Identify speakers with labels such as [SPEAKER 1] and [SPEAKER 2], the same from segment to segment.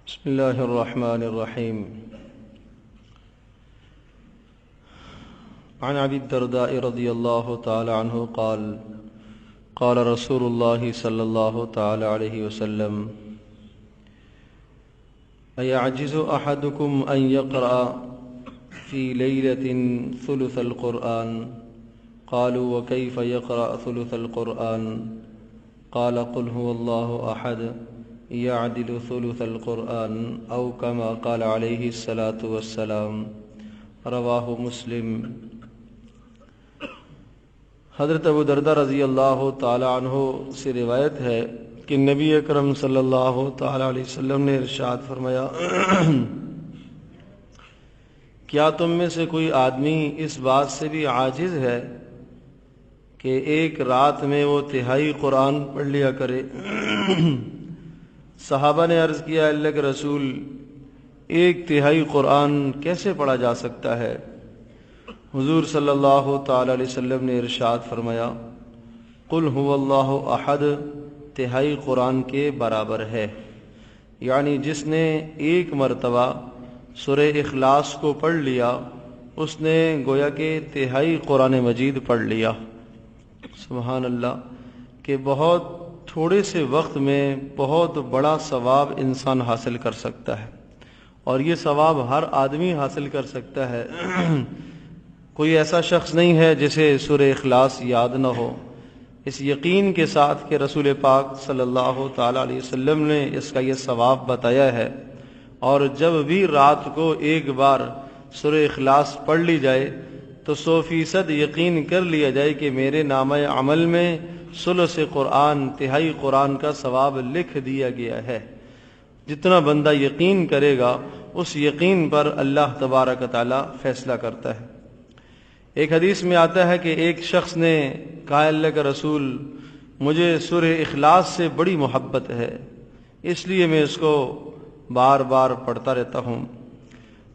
[SPEAKER 1] بسم الله الرحمن الرحيم. عن أبي الدرداء رضي الله تعالى عنه قال قال رسول الله صلى الله تعالى عليه وسلم: أيعجز أحدكم أن يقرأ في ليلة ثلث القرآن؟ قالوا: وكيف يقرأ ثلث القرآن؟ قال: قل هو الله أحد يعدل ثلث القرآن أو كما قال عليه الصلاة والسلام. رواہ مسلم. حضرت ابو درداء رضی اللہ تعالی عنہ سے روایت ہے کہ نبی اکرم صلی اللہ تعالی علیہ وسلم نے ارشاد فرمایا: کیا تم میں سے کوئی آدمی اس بات سے بھی عاجز ہے کہ ایک رات میں وہ تہائی قرآن پڑھ لیا کرے؟ صحابہ نے عرض کیا: اللہ کے رسول، ایک تہائی قرآن کیسے پڑھا جا سکتا ہے؟ حضور صلی اللہ تعالی علیہ وسلم نے ارشاد فرمایا: قل هو اللہ احد تہائی قرآن کے برابر ہے، یعنی جس نے ایک مرتبہ سورہ اخلاص کو پڑھ لیا اس نے گویا کہ تہائی قرآن مجید پڑھ لیا. سبحان اللہ، کہ بہت تھوڑے سے وقت میں بہت بڑا ثواب انسان حاصل کر سکتا ہے، اور یہ ثواب ہر آدمی حاصل کر سکتا ہے. کوئی ایسا شخص نہیں ہے جسے سورہ اخلاص یاد نہ ہو، اس یقین کے ساتھ کہ رسول پاک صلی اللہ تعالی علیہ وسلم نے اس کا یہ ثواب بتایا ہے. اور جب بھی رات کو ایک بار سورہ اخلاص پڑھ لی جائے تو 100% یقین کر لیا جائے کہ میرے نامہ عمل میں ثلث قرآن تہائی قرآن کا ثواب لکھ دیا گیا ہے. جتنا بندہ یقین کرے گا اس یقین پر اللہ تبارک تعالی فیصلہ کرتا ہے. ایک حدیث میں آتا ہے کہ ایک شخص نے کہا: اللہ کا رسول، مجھے سورہ اخلاص سے بڑی محبت ہے، اس لیے میں اس کو بار بار پڑھتا رہتا ہوں.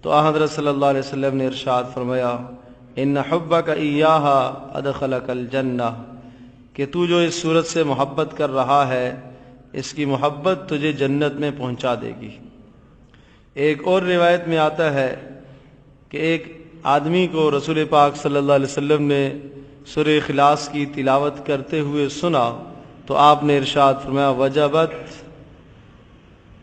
[SPEAKER 1] تو حضرت صلی اللہ علیہ وسلم نے ارشاد فرمایا: ان حبک ایہا ادخلک الجنہ، کہ تو جو اس صورت سے محبت کر رہا ہے اس کی محبت تجھے جنت میں پہنچا دے گی. ایک اور روایت میں آتا ہے کہ ایک آدمی کو رسول پاک صلی اللہ علیہ وسلم نے سورہ اخلاص کی تلاوت کرتے ہوئے سنا تو آپ نے ارشاد فرمایا: وجبت.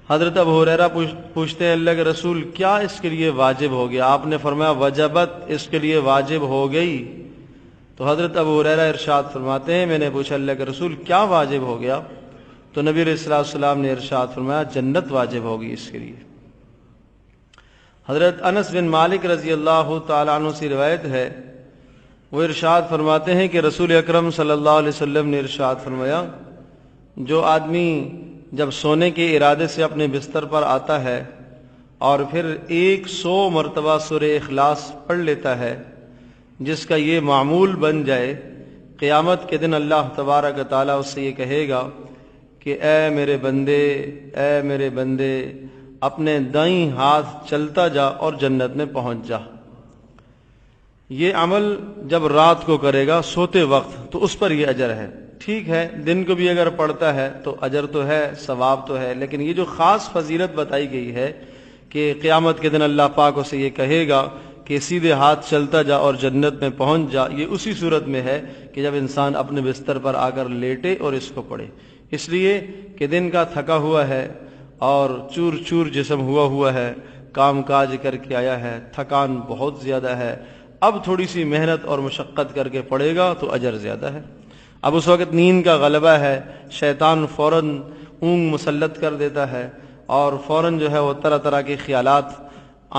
[SPEAKER 1] حضرت ابو ہریرہ پوچھتے ہیں: اللہ کے رسول، کیا اس کے لیے واجب ہو گیا؟ آپ نے فرمایا: وجبت، اس کے لیے واجب ہو گئی. تو حضرت ابو ہریرہ ارشاد فرماتے ہیں: میں نے پوچھا اللہ کے رسول کیا واجب ہو گیا؟ تو نبی علیہ الصلوۃ والسلام نے ارشاد فرمایا: جنت واجب ہوگی اس کے لیے. حضرت انس بن مالک رضی اللہ تعالیٰ عنہ سے روایت ہے، وہ ارشاد فرماتے ہیں کہ رسول اکرم صلی اللہ علیہ وسلم نے ارشاد فرمایا: جو آدمی جب سونے کے ارادے سے اپنے بستر پر آتا ہے اور پھر 100 مرتبہ سورہ اخلاص پڑھ لیتا ہے، جس کا یہ معمول بن جائے، قیامت کے دن اللہ تبارک تعالیٰ اس سے یہ کہے گا کہ اے میرے بندے اپنے دائیں ہاتھ چلتا جا اور جنت میں پہنچ جا. یہ عمل جب رات کو کرے گا سوتے وقت تو اس پر یہ اجر ہے. ٹھیک ہے، دن کو بھی اگر پڑھتا ہے تو اجر تو ہے، ثواب تو ہے، لیکن یہ جو خاص فضیلت بتائی گئی ہے کہ قیامت کے دن اللہ پاک اسے یہ کہے گا کہ سیدھے ہاتھ چلتا جا اور جنت میں پہنچ جا، یہ اسی صورت میں ہے کہ جب انسان اپنے بستر پر آ کر لیٹے اور اس کو پڑھے. اس لیے کہ دن کا تھکا ہوا ہے اور چور چور جسم ہوا ہے، کام کاج کر کے آیا ہے، تھکان بہت زیادہ ہے، اب تھوڑی سی محنت اور مشقت کر کے پڑھے گا تو اجر زیادہ ہے. اب اس وقت نیند کا غلبہ ہے، شیطان فوراً اونگ مسلط کر دیتا ہے اور فوراً جو ہے وہ طرح طرح کے خیالات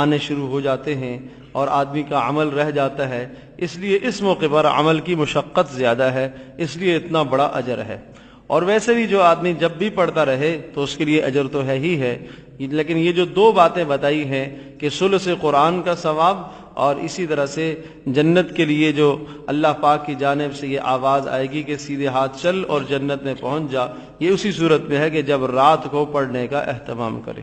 [SPEAKER 1] آنے شروع ہو جاتے ہیں اور آدمی کا عمل رہ جاتا ہے. اس لیے اس موقع پر عمل کی مشقت زیادہ ہے، اس لیے اتنا بڑا اجر ہے. اور ویسے بھی جو آدمی جب بھی پڑھتا رہے تو اس کے لیے اجر تو ہے ہی ہے. لیکن یہ جو 2 باتیں بتائی ہیں کہ ثلث قرآن کا ثواب اور اسی طرح سے جنت کے لیے جو اللہ پاک کی جانب سے یہ آواز آئے گی کہ سیدھے ہاتھ چل اور جنت میں پہنچ جا، یہ اسی صورت میں ہے کہ جب رات کو پڑھنے کا اہتمام کرے.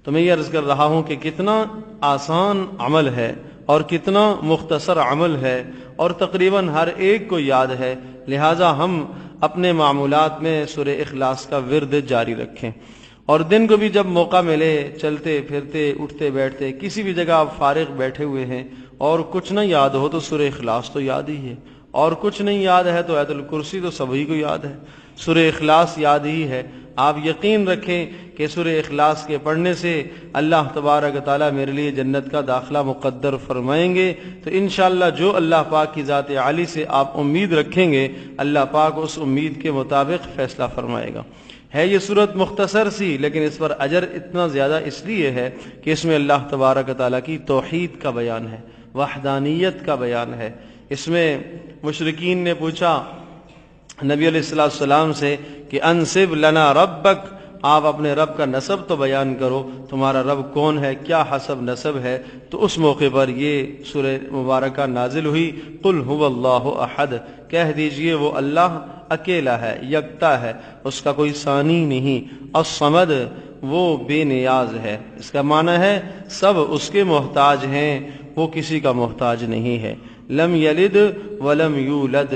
[SPEAKER 1] تو میں یہ عرض کر رہا ہوں کہ کتنا آسان عمل ہے اور کتنا مختصر عمل ہے اور تقریباً ہر ایک کو یاد ہے. لہٰذا ہم اپنے معمولات میں سورہ اخلاص کا ورد جاری رکھیں. اور دن کو بھی جب موقع ملے، چلتے پھرتے اٹھتے بیٹھتے کسی بھی جگہ آپ فارغ بیٹھے ہوئے ہیں اور کچھ نہ یاد ہو تو سورہ اخلاص تو یاد ہی ہے، اور کچھ نہیں یاد ہے تو آیت الکرسی تو سبھی کو یاد ہے، سورہ اخلاص یاد ہی ہے۔ آپ یقین رکھیں کہ سورہ اخلاص کے پڑھنے سے اللہ تبارک و تعالیٰ میرے لیے جنت کا داخلہ مقدر فرمائیں گے۔ تو انشاءاللہ جو اللہ پاک کی ذات عالی سے آپ امید رکھیں گے، اللہ پاک اس امید کے مطابق فیصلہ فرمائے گا۔ ہے یہ صورت مختصر سی، لیکن اس پر اجر اتنا زیادہ اس لیے ہے کہ اس میں اللہ تبارک و تعالیٰ کی توحید کا بیان ہے، وحدانیت کا بیان ہے۔ اس میں مشرکین نے پوچھا نبی علیہ السلام سے کہ انسب لنا ربک، آپ اپنے رب کا نسب تو بیان کرو، تمہارا رب کون ہے، کیا حسب نسب ہے؟ تو اس موقع پر یہ سورہ مبارکہ نازل ہوئی، قل هو اللہ احد، کہہ دیجئے وہ اللہ اکیلا ہے، یکتا ہے، اس کا کوئی ثانی نہیں، الصمد، وہ بے نیاز ہے۔ اس کا معنی ہے سب اس کے محتاج ہیں، وہ کسی کا محتاج نہیں ہے۔ لم یلد ولم یولد،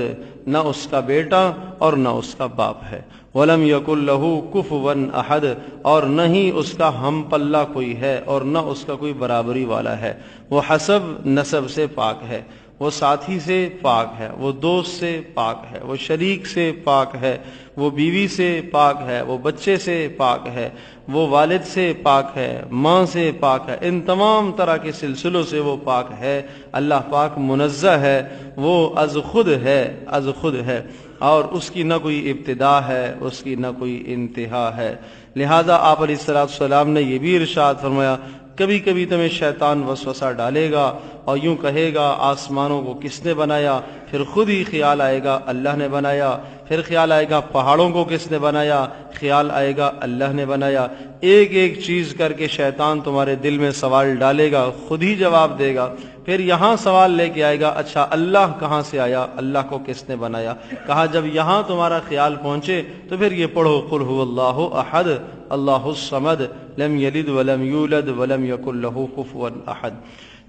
[SPEAKER 1] نہ اس کا بیٹا اور نہ اس کا باپ ہے۔ ولم یکن لہ کفوا احد، اور نہ ہی اس کا ہم پلہ کوئی ہے اور نہ اس کا کوئی برابری والا ہے۔ وہ حسب نسب سے پاک ہے، وہ ساتھی سے پاک ہے، وہ دوست سے پاک ہے، وہ شریک سے پاک ہے، وہ بیوی سے پاک ہے، وہ بچے سے پاک ہے، وہ والد سے پاک ہے، ماں سے پاک ہے، ان تمام طرح کے سلسلوں سے وہ پاک ہے۔ اللہ پاک منزہ ہے، وہ از خود ہے، از خود ہے، اور اس کی نہ کوئی ابتدا ہے، اس کی نہ کوئی انتہا ہے۔ لہذا آپ علیہ السلام نے یہ بھی ارشاد فرمایا، کبھی کبھی تمہیں شیطان وسوسہ ڈالے گا اور یوں کہے گا آسمانوں کو کس نے بنایا، پھر خود ہی خیال آئے گا اللہ نے بنایا، پھر خیال آئے گا پہاڑوں کو کس نے بنایا، خیال آئے گا اللہ نے بنایا۔ ایک ایک چیز کر کے شیطان تمہارے دل میں سوال ڈالے گا، خود ہی جواب دے گا، پھر یہاں سوال لے کے آئے گا، اچھا اللہ کہاں سے آیا، اللہ کو کس نے بنایا؟ کہا جب یہاں تمہارا خیال پہنچے تو پھر یہ پڑھو، قل هو اللہ احد اللہ الصمد لم یلد ولم یولد ولم یکن لہ کفوا احد۔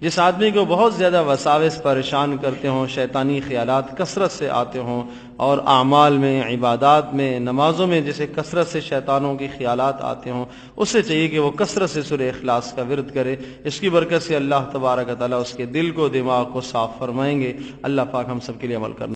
[SPEAKER 1] جس آدمی کو بہت زیادہ وساوس پریشان کرتے ہوں، شیطانی خیالات کثرت سے آتے ہوں، اور اعمال میں، عبادات میں، نمازوں میں جسے کثرت سے شیطانوں کے خیالات آتے ہوں، اسے چاہیے کہ وہ کثرت سے سورہ اخلاص کا ورد کرے۔ اس کی برکت سے اللہ تبارک و تعالیٰ اس کے دل کو، دماغ کو صاف فرمائیں گے۔ اللہ پاک ہم سب کے لیے عمل کرنا